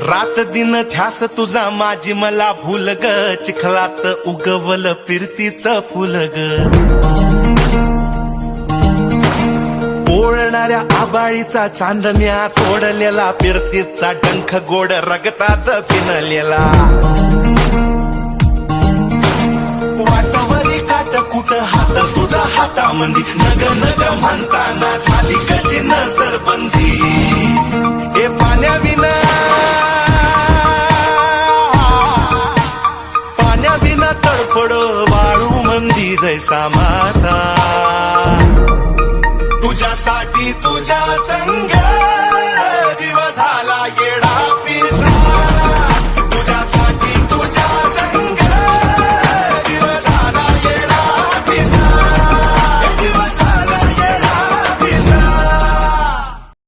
रात दिन ध्यास तुझा माझी मला भूल ग, चिखलात उगवल फिरतीच फुल ग. ओळणाऱ्या आबाळीचा चांदण्या तोडलेला, फिरतीचा डंख गोड रगतात फिनलेला. वाटावरी काट कुट हात तुझा हातामंदी, नग नग म्हणताना झाली कशी नजरबंदी. ए पाण्याविना तडफड वाळू मंदी जैसा मासा.